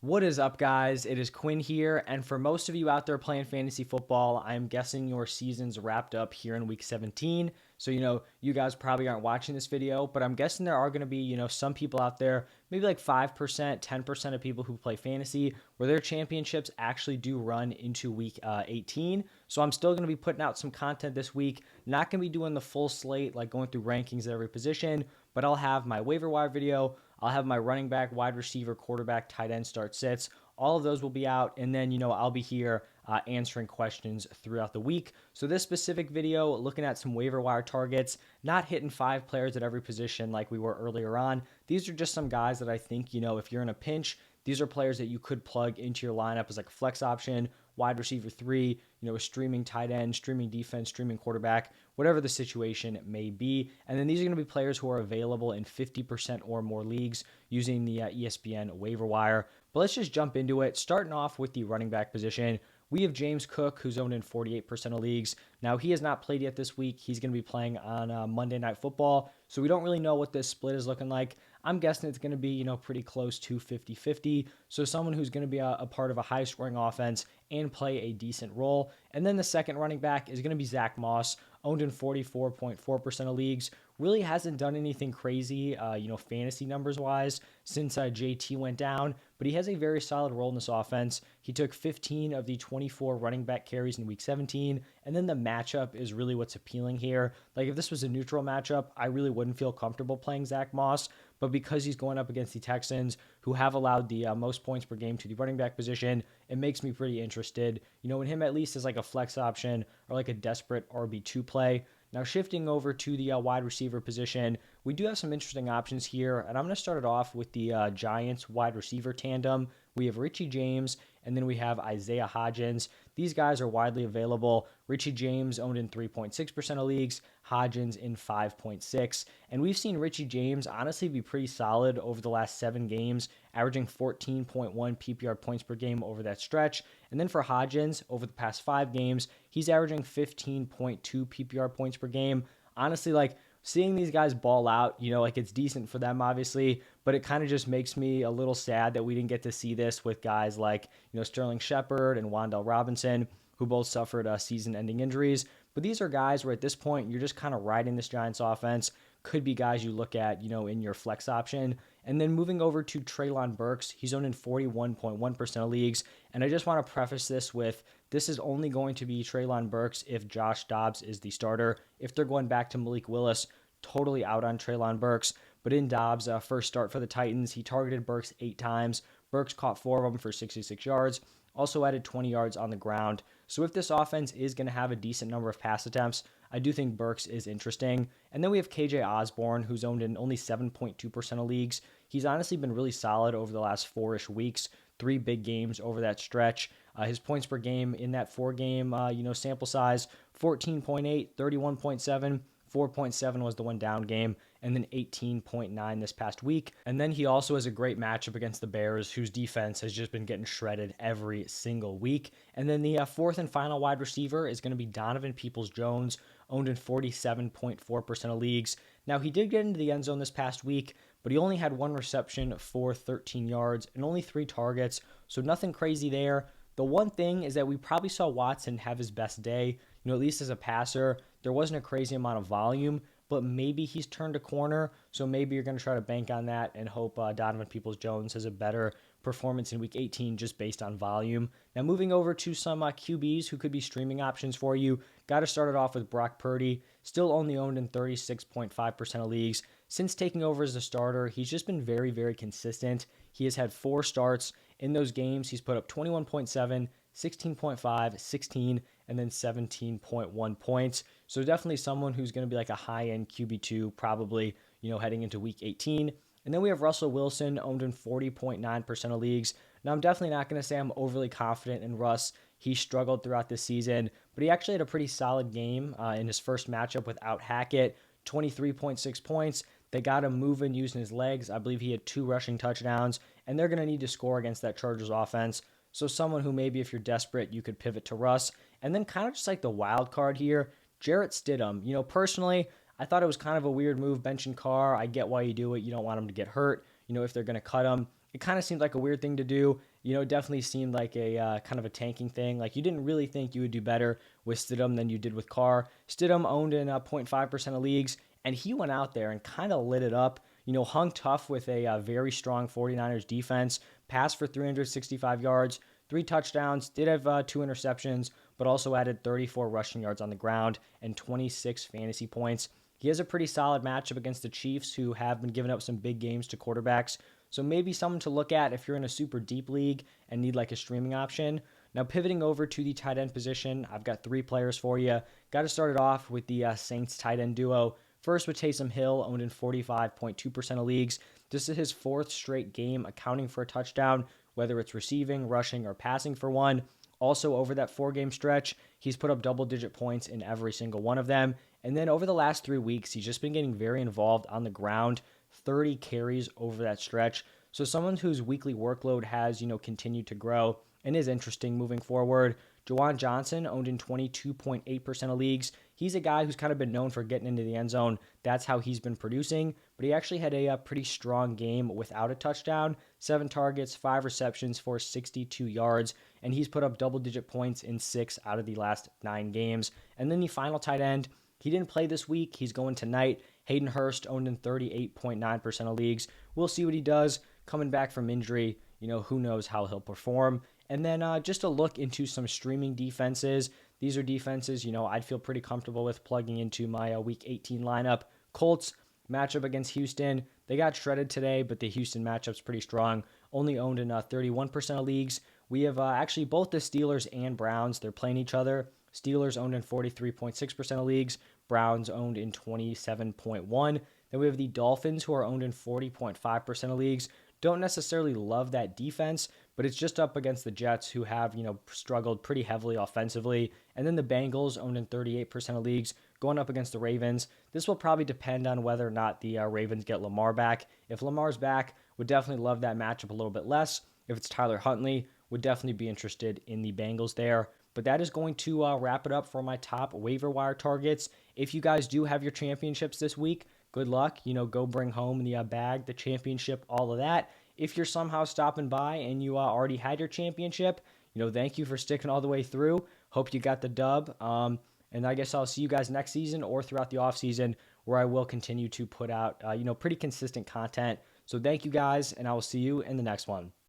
What is up, guys? It is Quinn here, and for most of you out there playing fantasy football, I'm guessing your season's wrapped up here in week 17. So, you guys probably aren't watching this video, but I'm guessing there are going to be, some people out there, maybe like 5%, 10% of people who play fantasy, where their championships actually do run into week 18. So, I'm still going to be putting out some content this week. Not going to be doing the full slate, like going through rankings at every position, but I'll have my waiver wire video. I'll have my running back, wide receiver, quarterback, tight end start sits. All of those will be out. And then, I'll be here answering questions throughout the week. So, this specific video, looking at some waiver wire targets, not hitting 5 players at every position like we were earlier on. These are just some guys that I think, if you're in a pinch, these are players that you could plug into your lineup as like a flex option, wide receiver three, a streaming tight end, streaming defense, streaming quarterback, whatever the situation may be. And then these are going to be players who are available in 50% or more leagues using the ESPN waiver wire. But let's just jump into it. Starting off with the running back position, we have James Cook, who's owned in 48% of leagues. Now, he has not played yet this week. He's going to be playing on Monday Night Football, so we don't really know what this split is looking like. I'm guessing it's going to be, pretty close to 50-50. So someone who's going to be a part of a high-scoring offense and play a decent role. And then the second running back is going to be Zach Moss, owned in 44.4% of leagues. Really hasn't done anything crazy, fantasy numbers wise since JT went down, but he has a very solid role in this offense. He took 15 of the 24 running back carries in week 17, and then the matchup is really what's appealing here. Like if this was a neutral matchup, I really wouldn't feel comfortable playing Zach Moss, but because he's going up against the Texans, who have allowed the most points per game to the running back position, it makes me pretty interested. In him at least as like a flex option or like a desperate RB2 play. Now, shifting over to the wide receiver position, we do have some interesting options here, and I'm going to start it off with the Giants wide receiver tandem. We have Richie James, and then we have Isaiah Hodgins. These guys are widely available. Richie James owned in 3.6% of leagues, Hodgins in 5.6%. And we've seen Richie James honestly be pretty solid over the last 7 games, averaging 14.1 PPR points per game over that stretch. And then for Hodgins, over the past 5 games, he's averaging 15.2 PPR points per game. Honestly, like seeing these guys ball out, like it's decent for them, obviously, but it kind of just makes me a little sad that we didn't get to see this with guys like, Sterling Shepard and Wan'Dale Robinson, who both suffered season-ending injuries. But these are guys where at this point, you're just kind of riding this Giants offense. Could be guys you look at, in your flex option. And then moving over to Treylon Burks, he's owned in 41.1% of leagues. And I just want to preface this with this is only going to be Treylon Burks if Josh Dobbs is the starter. If they're going back to Malik Willis, totally out on Treylon Burks. But in Dobbs' first start for the Titans, he targeted Burks 8 times. Burks caught 4 of them for 66 yards. Also added 20 yards on the ground. So if this offense is going to have a decent number of pass attempts, I do think Burks is interesting. And then we have KJ Osborne, who's owned in only 7.2% of leagues. He's honestly been really solid over the last 4-ish weeks, 3 big games over that stretch. His points per game in that 4-game, sample size, 14.8, 31.7, 4.7 was the one down game, and then 18.9 this past week. And then he also has a great matchup against the Bears, whose defense has just been getting shredded every single week. And then the fourth and final wide receiver is going to be Donovan Peoples-Jones, owned in 47.4% of leagues. Now, he did get into the end zone this past week, but he only had 1 reception for 13 yards and only 3 targets, so nothing crazy there. The one thing is that we probably saw Watson have his best day, at least as a passer. There wasn't a crazy amount of volume, but maybe he's turned a corner. So maybe you're going to try to bank on that and hope Donovan Peoples-Jones has a better performance in week 18 just based on volume. Now moving over to some QBs who could be streaming options for you. Got to start it off with Brock Purdy, still only owned in 36.5% of leagues. Since taking over as a starter, he's just been very, very consistent. He has had 4 starts. In those games, he's put up 21.7, 16.5, 16, and then 17.1 points. So definitely someone who's going to be like a high-end QB2 probably, heading into week 18. And then we have Russell Wilson, owned in 40.9% of leagues. Now, I'm definitely not going to say I'm overly confident in Russ. He struggled throughout this season, but he actually had a pretty solid game in his first matchup without Hackett, 23.6 points. They got him moving using his legs. I believe he had 2 rushing touchdowns, and they're going to need to score against that Chargers offense. So someone who maybe if you're desperate, you could pivot to Russ. And then kind of just like the wild card here, Jarrett Stidham. Personally, I thought it was kind of a weird move benching Carr. I get why you do it. You don't want him to get hurt, if they're going to cut him. It kind of seemed like a weird thing to do. it definitely seemed like a kind of a tanking thing. Like you didn't really think you would do better with Stidham than you did with Carr. Stidham owned in 0.5% of leagues, and he went out there and kind of lit it up. Hung tough with a very strong 49ers defense, passed for 365 yards, 3 touchdowns, did have 2 interceptions, but also added 34 rushing yards on the ground and 26 fantasy points. He has a pretty solid matchup against the Chiefs, who have been giving up some big games to quarterbacks. So maybe someone to look at if you're in a super deep league and need like a streaming option. Now, pivoting over to the tight end position, I've got 3 players for you. Got to start it off with the Saints tight end duo. First with Taysom Hill, owned in 45.2% of leagues. This is his 4th straight game accounting for a touchdown, whether it's receiving, rushing, or passing for one. Also, over that 4-game stretch, he's put up double-digit points in every single one of them. And then over the last 3 weeks, he's just been getting very involved on the ground, 30 carries over that stretch. So someone whose weekly workload has, continued to grow and is interesting moving forward. Juwan Johnson, owned in 22.8% of leagues. He's a guy who's kind of been known for getting into the end zone. That's how he's been producing. But he actually had a pretty strong game without a touchdown. 7 targets, 5 receptions for 62 yards. And he's put up double-digit points in 6 out of the last 9 games. And then the final tight end, he didn't play this week. He's going tonight. Hayden Hurst, owned in 38.9% of leagues. We'll see what he does coming back from injury. Who knows how he'll perform. And then just a look into some streaming defenses. These are defenses, I'd feel pretty comfortable with plugging into my Week 18 lineup. Colts matchup against Houston. They got shredded today, but the Houston matchup's pretty strong. Only owned in 31% of leagues. We have actually both the Steelers and Browns. They're playing each other. Steelers owned in 43.6% of leagues. Browns owned in 27.1%. Then we have the Dolphins, who are owned in 40.5% of leagues. Don't necessarily love that defense, but it's just up against the Jets, who have, struggled pretty heavily offensively. And then the Bengals, owned in 38% of leagues, going up against the Ravens. This will probably depend on whether or not the Ravens get Lamar back. If Lamar's back, would definitely love that matchup a little bit less. If it's Tyler Huntley, would definitely be interested in the Bengals there. But that is going to wrap it up for my top waiver wire targets. If you guys do have your championships this week, good luck. Go bring home the bag, the championship, all of that. If you're somehow stopping by and you already had your championship, thank you for sticking all the way through. Hope you got the dub. And I guess I'll see you guys next season or throughout the offseason, where I will continue to put out, pretty consistent content. So thank you guys, and I will see you in the next one.